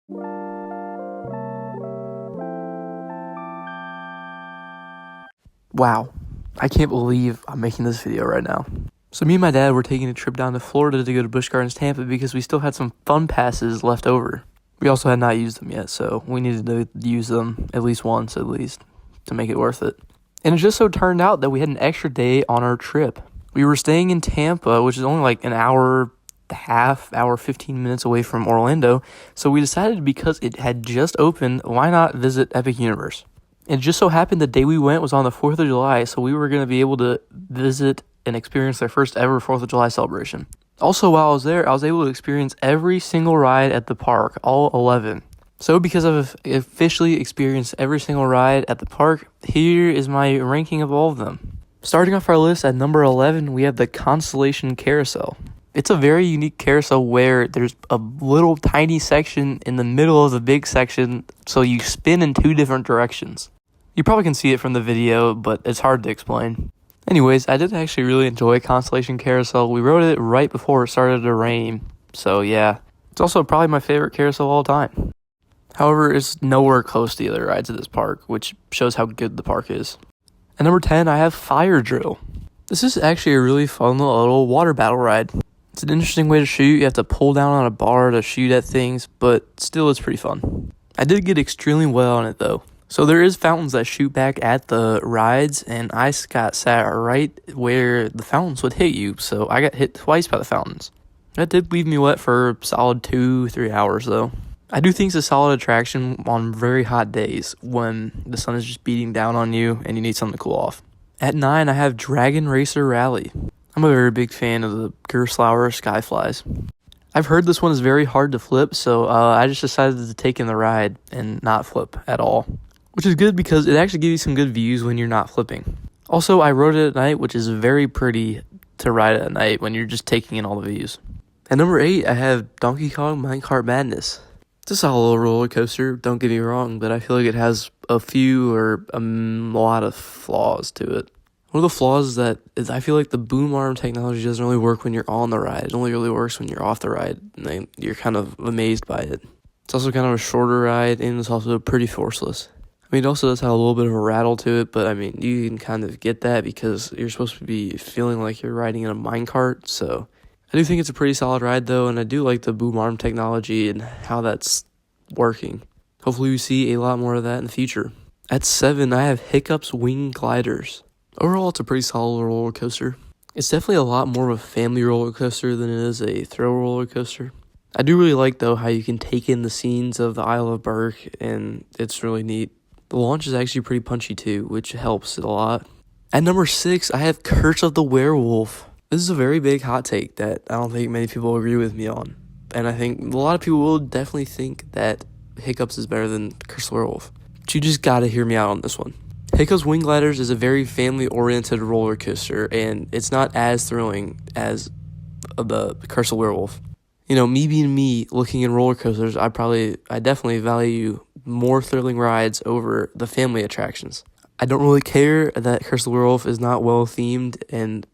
Wow, I can't believe I'm making this video right now. So me and my dad were taking a trip down to Florida to go to Busch Gardens, Tampa because we still had some fun passes left over. We also had not used them yet, so we needed to use them at least once to make it worth it. And it just so turned out that we had an extra day on our trip. We were staying in Tampa, which is only like an hour, 15 minutes away from Orlando, so we decided because it had just opened, why not visit Epic Universe? It just so happened the day we went was on the 4th of July, so we were going to be able to visit and experience their first ever 4th of July celebration. Also, while I was there, I was able to experience every single ride at the park, all 11. So because I've officially experienced every single ride at the park, here is my ranking of all of them. Starting off our list at number 11, we have the Constellation Carousel. It's a very unique carousel where there's a little tiny section in the middle of the big section, so you spin in two different directions. You probably can see it from the video, but it's hard to explain. Anyways, I did actually really enjoy Constellation Carousel. We rode it right before it started to rain, so yeah. It's also probably my favorite carousel of all time. However, it's nowhere close to the other rides at this park, which shows how good the park is. At number 10, I have Fire Drill. This is actually a really fun little water battle ride. It's an interesting way to shoot. You have to pull down on a bar to shoot at things, but still it's pretty fun. I did get extremely well on it though. So there is fountains that shoot back at the rides, and I got sat right where the fountains would hit you, so I got hit twice by the fountains. That did leave me wet for a solid 2-3 hours though. I do think it's a solid attraction on very hot days when the sun is just beating down on you and you need something to cool off. At 9, I have Dragon Racer Rally. I'm a very big fan of the Gerstlauer Skyflies. I've heard this one is very hard to flip, so I just decided to take in the ride and not flip at all. Which is good because it actually gives you some good views when you're not flipping. Also, I rode it at night, which is very pretty to ride at night when you're just taking in all the views. At number 8, I have Donkey Kong Minecart Madness. It's a solid little roller coaster, don't get me wrong, but I feel like it has a few or a lot of flaws to it. One of the flaws is I feel like the boom arm technology doesn't really work when you're on the ride. It only really works when you're off the ride, and you're kind of amazed by it. It's also kind of a shorter ride, and it's also pretty forceless. I mean, it also does have a little bit of a rattle to it, but I mean, you can kind of get that because you're supposed to be feeling like you're riding in a minecart, so I do think it's a pretty solid ride though, and I do like the boom arm technology and how that's working. Hopefully we see a lot more of that in the future. At 7, I have Hiccup's Wing Gliders. Overall, it's a pretty solid roller coaster. It's definitely a lot more of a family roller coaster than it is a thrill roller coaster. I do really like though how you can take in the scenes of the Isle of Berk, and it's really neat. The launch is actually pretty punchy too, which helps it a lot. At number 6, I have Curse of the Werewolf. This is a very big hot take that I don't think many people agree with me on. And I think a lot of people will definitely think that Hiccups is better than Curse of the Werewolf. But you just gotta hear me out on this one. Hiccup's Wing Gliders is a very family-oriented roller coaster, and it's not as thrilling as the Curse of the Werewolf. You know, me being me, looking in roller coasters, I definitely value more thrilling rides over the family attractions. I don't really care that Curse of the Werewolf is not well themed and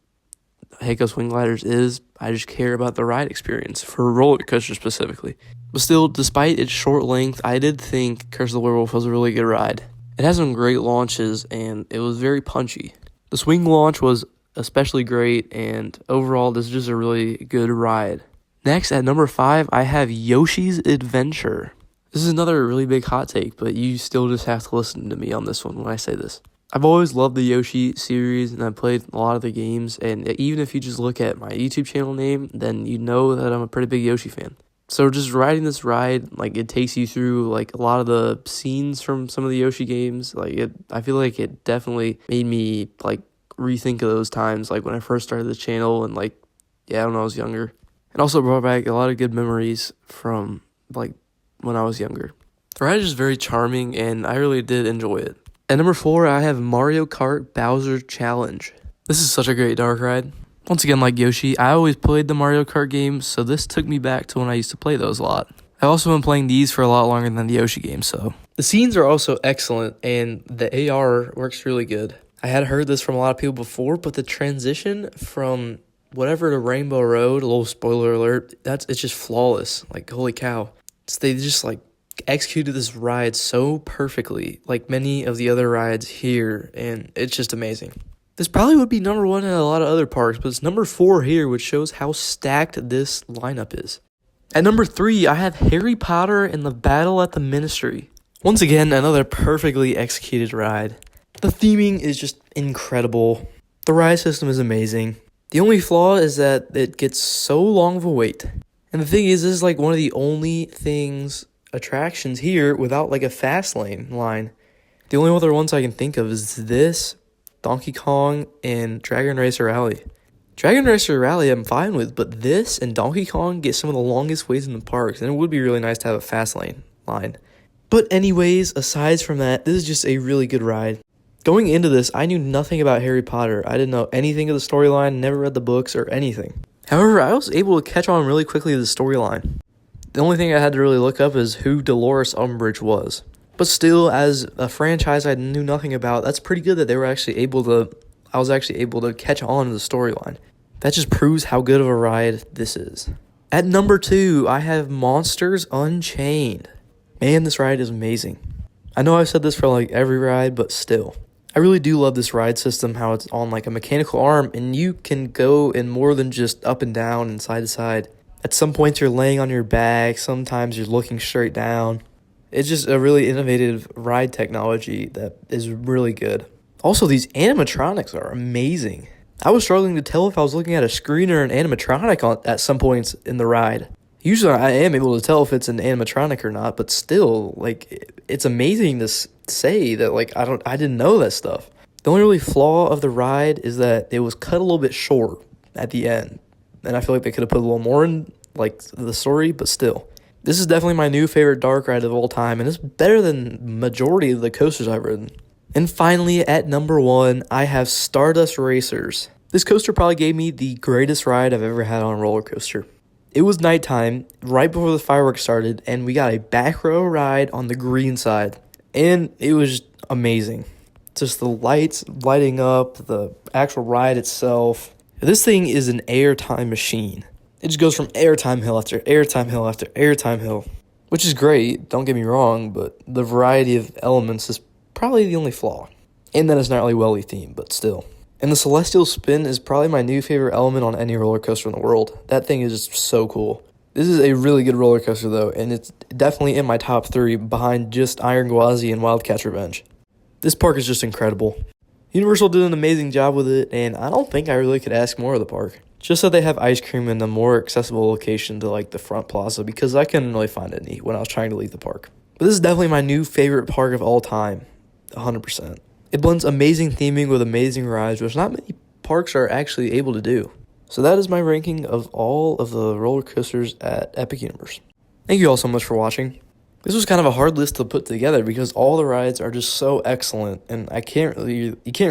Hiccup's Wing Gliders is. I just care about the ride experience for roller coasters specifically. But still, despite its short length, I did think Curse of the Werewolf was a really good ride. It has some great launches and it was very punchy. The swing launch was especially great, and overall this is just a really good ride. Next, at number 5, I have Yoshi's Adventure. This is another really big hot take, but you still just have to listen to me on this one when I say this. I've always loved the Yoshi series, and I've played a lot of the games, and even if you just look at my YouTube channel name, then you know that I'm a pretty big Yoshi fan. So just riding this ride, like, it takes you through, like, a lot of the scenes from some of the Yoshi games. Like, I feel like it definitely made me, like, rethink of those times, like, when I first started the channel, and, like, yeah, when I was younger. It also brought back a lot of good memories from, like, when I was younger. The ride is just very charming, and I really did enjoy it. At number 4, I have Mario Kart Bowser Challenge. This is such a great dark ride. Once again, like Yoshi, I always played the Mario Kart games, so this took me back to when I used to play those a lot. I've also been playing these for a lot longer than the Yoshi games, so. The scenes are also excellent, and the AR works really good. I had heard this from a lot of people before, but the transition from whatever to Rainbow Road, a little spoiler alert, it's just flawless. Like, holy cow. They just, like, executed this ride so perfectly, like many of the other rides here, and it's just amazing. This probably would be number 1 in a lot of other parks, but it's number 4 here, which shows how stacked this lineup is. At number 3, I have Harry Potter and the Battle at the Ministry. Once again, another perfectly executed ride. The theming is just incredible. The ride system is amazing. The only flaw is that it gets so long of a wait. And the thing is, this is like one of the only attractions here without like a fast lane line. The only other ones I can think of is this, Donkey Kong, and Dragon Racer Rally. Dragon Racer Rally I'm fine with, but this and Donkey Kong get some of the longest waits in the parks, and it would be really nice to have a fast lane line. But anyways, aside from that, this is just a really good ride. Going into this, I knew nothing about Harry Potter. I didn't know anything of the storyline, never read the books or anything. However, I was able to catch on really quickly to the storyline. The only thing I had to really look up is who Dolores Umbridge was. But still, as a franchise I knew nothing about, that's pretty good that I was actually able to catch on to the storyline. That just proves how good of a ride this is. At number 2, I have Monsters Unchained. Man, this ride is amazing. I know I've said this for like every ride, but still. I really do love this ride system, how it's on like a mechanical arm, and you can go in more than just up and down and side to side. At some points you're laying on your back, sometimes you're looking straight down. It's just a really innovative ride technology that is really good. Also, these animatronics are amazing. I was struggling to tell if I was looking at a screen or an animatronic at some points in the ride. Usually I am able to tell if it's an animatronic or not, but still, like, it's amazing to say that, like, I didn't know that stuff. The only really flaw of the ride is that it was cut a little bit short at the end, and I feel like they could have put a little more in, like, the story, but still. This is definitely my new favorite dark ride of all time, and it's better than majority of the coasters I've ridden. And finally, at number 1, I have Stardust Racers. This coaster probably gave me the greatest ride I've ever had on a roller coaster. It was nighttime, right before the fireworks started, and we got a back row ride on the green side. And it was amazing. Just the lights lighting up, the actual ride itself. This thing is an airtime machine. It just goes from airtime hill after airtime hill after airtime hill, which is great, don't get me wrong, but the variety of elements is probably the only flaw. And then it's not really welly themed, but still. And the Celestial Spin is probably my new favorite element on any roller coaster in the world. That thing is just so cool. This is a really good roller coaster though, and it's definitely in my top 3 behind just Iron Gwazi and Wildcat's Revenge. This park is just incredible. Universal did an amazing job with it, and I don't think I really could ask more of the park. Just that they have ice cream in a more accessible location to like the front plaza, because I couldn't really find any when I was trying to leave the park. But this is definitely my new favorite park of all time, 100%. It blends amazing theming with amazing rides, which not many parks are actually able to do. So that is my ranking of all of the roller coasters at Epic Universe. Thank you all so much for watching. This was kind of a hard list to put together because all the rides are just so excellent, and you can't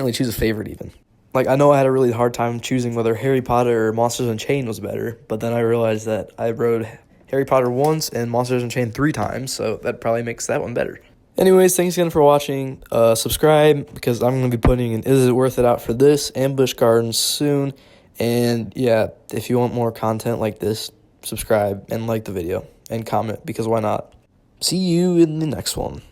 really choose a favorite even. Like, I know I had a really hard time choosing whether Harry Potter or Monsters Unchained was better, but then I realized that I rode Harry Potter once and Monsters Unchained 3 times, so that probably makes that one better. Anyways, thanks again for watching. Subscribe, because I'm going to be putting an Is It Worth It out for this and Busch Gardens soon. And yeah, if you want more content like this, subscribe and like the video and comment, because why not? See you in the next one.